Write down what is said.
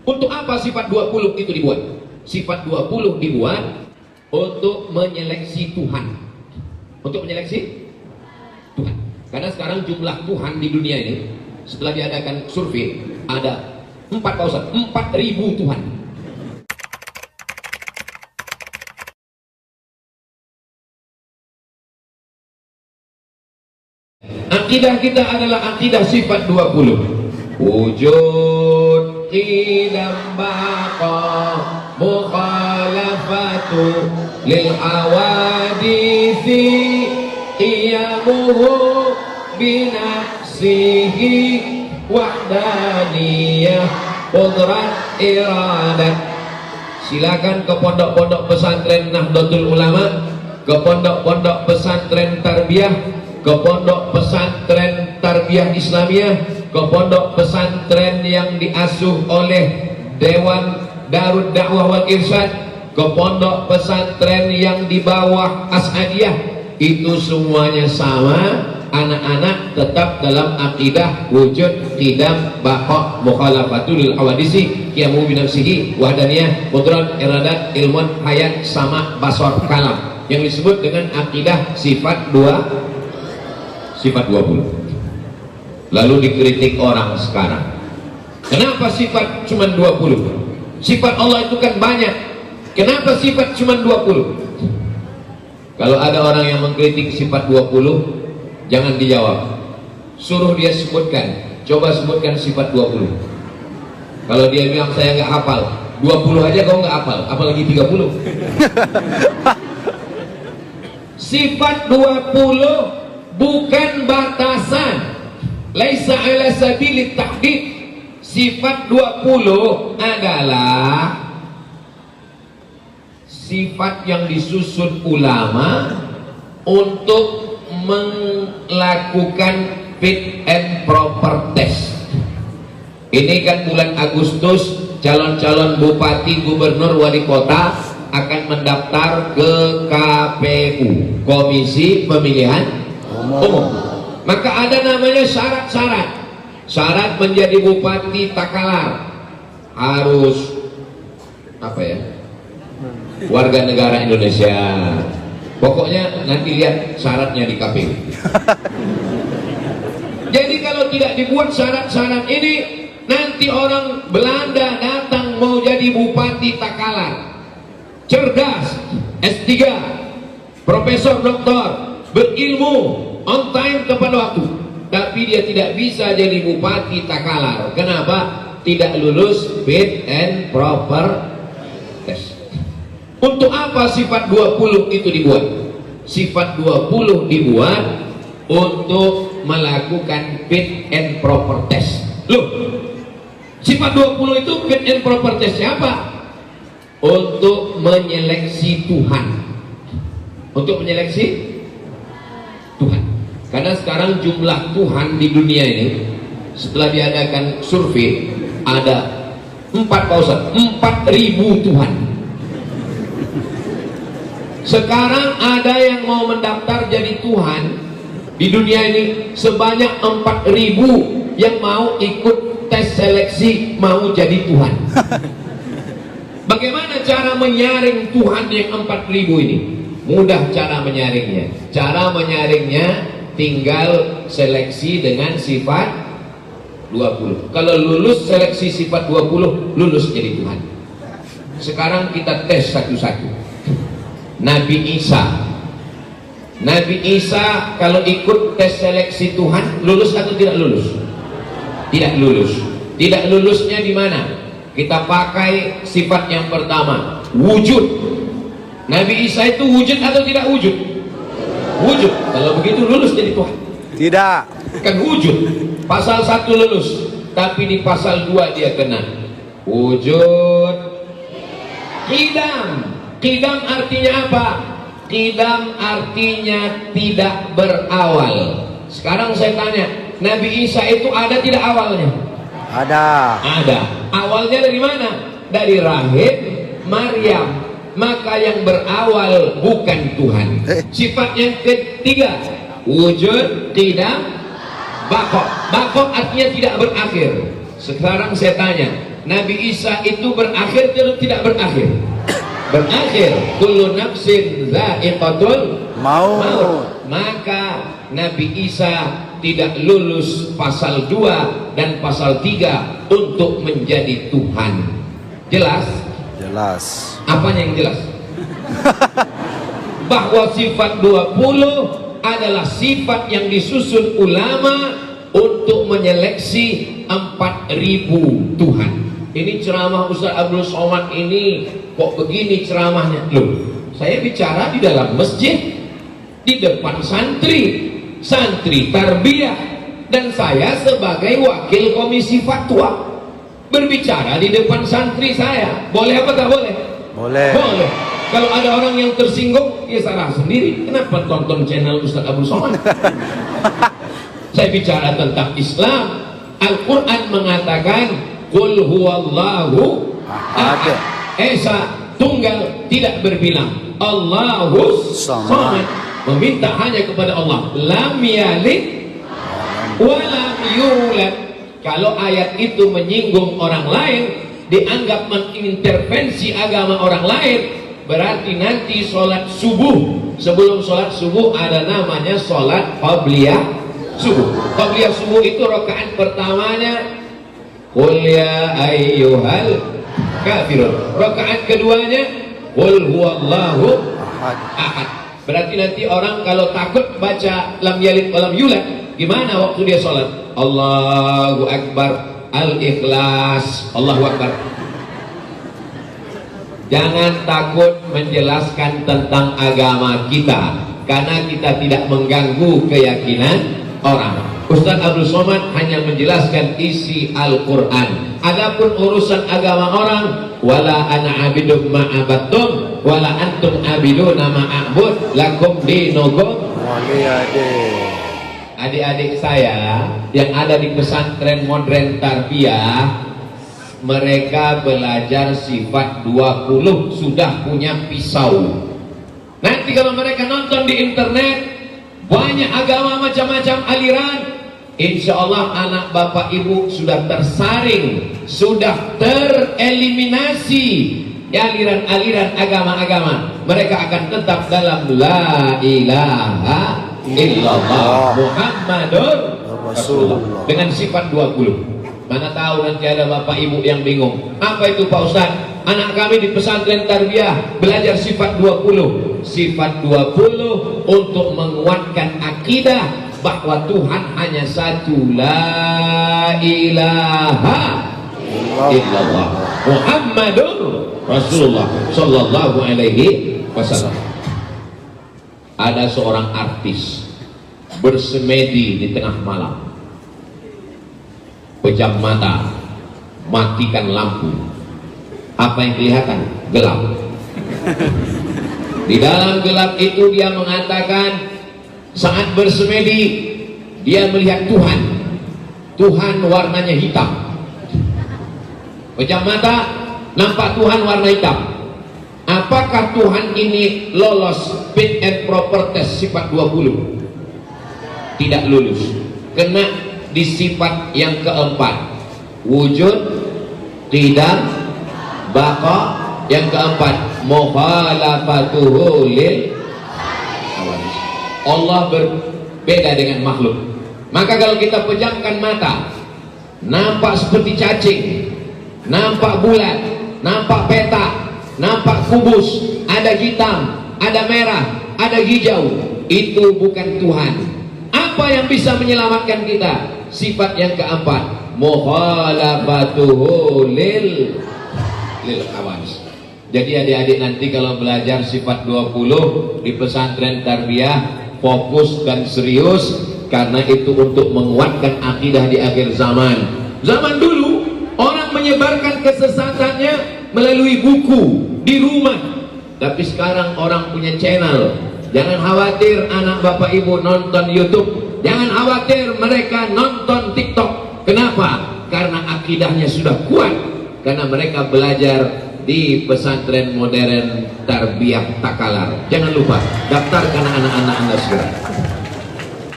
Untuk apa sifat 20 itu dibuat? Sifat 20 dibuat untuk menyeleksi Tuhan. Untuk menyeleksi Tuhan. Karena sekarang jumlah Tuhan di dunia ini, setelah diadakan survei, ada 4.000 Tuhan. Akidah kita adalah akidah sifat 20. Wujud qidam baqa mukhalafatu lil awadisi qiyamuhu binafsihi wahdaniyah qudrat iradat. Silakan ke pondok-pondok pesantren Nahdlatul Ulama, ke pondok-pondok pesantren tarbiyah, ke pondok pesantren tarbiyah Islamiyah, ke pondok pesantren yang diasuh oleh Dewan Darud Dakwah wal Irsyad, ke pondok pesantren yang di bawah Asadiyah, itu semuanya sama. Anak-anak tetap dalam akidah wujud qidam baqa mukhalafatul awadisi qiyamu binafsihi wahdaniyah qudrat iradat ilmun hayat sama basar kalam, yang disebut dengan akidah sifat 20. Lalu dikritik orang sekarang, kenapa sifat cuma 20? Sifat Allah itu kan banyak, kenapa sifat cuma 20? Kalau ada orang yang mengkritik sifat 20, jangan dijawab, suruh dia sebutkan, coba sebutkan sifat 20. Kalau dia bilang saya nggak hafal 20 aja kau nggak hafal, apalagi 30. Sifat 20 bukan batasan, laisa ala sabilit tahdid. Sifat 20 adalah sifat yang disusun ulama untuk melakukan fit and proper test. Ini kan bulan Agustus, calon-calon bupati, gubernur, wali kota akan mendaftar ke KPU, Komisi Pemilihan Umum. Maka ada namanya syarat-syarat. Syarat menjadi bupati Takalar harus apa ya? Warga negara Indonesia. Pokoknya nanti lihat syaratnya di KPU. Jadi kalau tidak dibuat syarat-syarat ini, nanti orang Belanda datang mau jadi bupati Takalar, cerdas, S3, profesor doktor, berilmu, on time tepat waktu, tapi dia tidak bisa jadi bupati Takalar. Kenapa? Tidak lulus fit and proper test. Untuk apa sifat 20 itu dibuat? Sifat 20 dibuat untuk melakukan fit and proper test. Loh, sifat 20 itu fit and proper test siapa? Untuk menyeleksi Tuhan. Untuk menyeleksi Tuhan. Karena sekarang jumlah Tuhan di dunia ini, setelah diadakan survei, ada 4.000 Tuhan. Sekarang ada yang mau mendaftar jadi Tuhan di dunia ini sebanyak 4.000 yang mau ikut tes seleksi mau jadi Tuhan. Bagaimana cara menyaring Tuhan yang 4.000 ini? Mudah cara menyaringnya. Cara menyaringnya tinggal seleksi dengan sifat 20. Kalau lulus seleksi sifat 20, lulus jadi Tuhan. Sekarang kita tes satu-satu. Nabi Isa kalau ikut tes seleksi Tuhan lulus atau tidak lulus? Tidak lulus. Tidak lulusnya di mana? Kita pakai sifat yang pertama, wujud. Nabi Isa itu wujud atau tidak wujud? Wujud. Kalau begitu lulus jadi Tuhan? Tidak. Kan wujud. Pasal 1 lulus, tapi di pasal 2 dia kena wujud qidam. Qidam artinya apa? Qidam artinya tidak berawal. Sekarang saya tanya, Nabi Isa itu ada tidak awalnya? Ada. Ada. Awalnya dari mana? Dari rahim Maryam. Maka yang berawal bukan Tuhan. Sifat yang ketiga, wujud qidam baqa. Baqa artinya tidak berakhir. Sekarang saya tanya, Nabi Isa itu berakhir atau tidak berakhir? Berakhir. Kullu nafsin dha'iqatul maut. Maka Nabi Isa tidak lulus pasal 2 dan pasal 3 untuk menjadi Tuhan. Jelas? Jelas. Apanya yang jelas? Bahwa sifat 20 adalah sifat yang disusun ulama untuk menyeleksi 4.000 Tuhan. Ini ceramah Ustaz Abdul Somad ini kok begini ceramahnya? Loh, saya bicara di dalam masjid, di depan santri tarbiyah, dan saya sebagai wakil komisi fatwa berbicara di depan santri saya. Boleh apa tak boleh? Boleh. Boleh. Kalau ada orang yang tersinggung, ya salah sendiri. Kenapa tonton channel Ustaz Abdul Somad? Saya bicara tentang Islam. Al-Quran mengatakan Qul huwallahu ahad, Esa tunggal tidak berbilang, Allahus samad, meminta hanya kepada Allah. Lam yalid wa lam yulad. Kalau ayat itu menyinggung orang lain, dianggap mengintervensi agama orang lain, berarti nanti sholat subuh, sebelum sholat subuh ada namanya sholat qabliyah subuh. Qabliyah subuh itu rakaat pertamanya Qul ya ayyuhal kafirun, rakaat keduanya Qul huwallahu ahad. Berarti nanti orang kalau takut baca lam yalid wa lam yulad, gimana waktu dia sholat? Allahu akbar, al-ikhlas, Allahu akbar. Jangan takut menjelaskan tentang agama kita, karena kita tidak mengganggu keyakinan orang. Ustaz Abdul Somad hanya menjelaskan isi Al-Quran. Adapun urusan agama orang, wala ana abidum ma'abattum wala antum abiduna ma'abud lakum dinukum waliyadin. Adik-adik saya yang ada di pesantren modern tarbiyah, mereka belajar sifat 20, sudah punya pisau. Nanti kalau mereka nonton di internet banyak agama macam-macam aliran, insya Allah anak bapak ibu sudah tersaring, sudah tereliminasi aliran-aliran agama-agama. Mereka akan tetap dalam la ilaha illallah Muhammadur Rasulullah dengan sifat 20. Mana tahu nanti ada bapak ibu yang bingung, apa itu Pak Ustaz? Anak kami di pesantren tarbiyah belajar sifat 20. Sifat 20 untuk menguatkan akidah bahwa Tuhan hanya satu, la ilaha illallah Muhammadur Rasulullah sallallahu alaihi wasallam. Ada seorang artis bersemedi di tengah malam, pejam mata, matikan lampu. Apa yang kelihatan? Gelap. Di dalam gelap itu dia mengatakan, saat bersemedi dia melihat Tuhan. Tuhan warnanya hitam. Pejam mata, nampak Tuhan warna hitam. Apakah Tuhan ini lolos fit and proper test sifat 20? Tidak lulus. Kena di sifat yang keempat, wujud, tidak, baqa. Yang keempat, mukhalafatuhu lil hawadits. Allah berbeda dengan makhluk. Maka kalau kita pejamkan mata, nampak seperti cacing, nampak bulat, nampak petak, nampak kubus, ada hitam, ada merah, ada hijau, itu bukan Tuhan. Apa yang bisa menyelamatkan kita? Sifat yang keempat, mukhalafatuhu lil hawadits. Jadi adik-adik nanti kalau belajar sifat 20 di pesantren tarbiyah, fokus dan serius, karena itu untuk menguatkan akidah di akhir zaman. Zaman dulu orang menyebarkan kesesatannya melalui buku di rumah, tapi sekarang orang punya channel. Jangan khawatir anak bapak ibu nonton YouTube, jangan khawatir mereka nonton TikTok. Kenapa? Karena akidahnya sudah kuat, karena mereka belajar di pesantren modern tarbiyah Takalar. Jangan lupa daftarkan anak-anak Anda segera.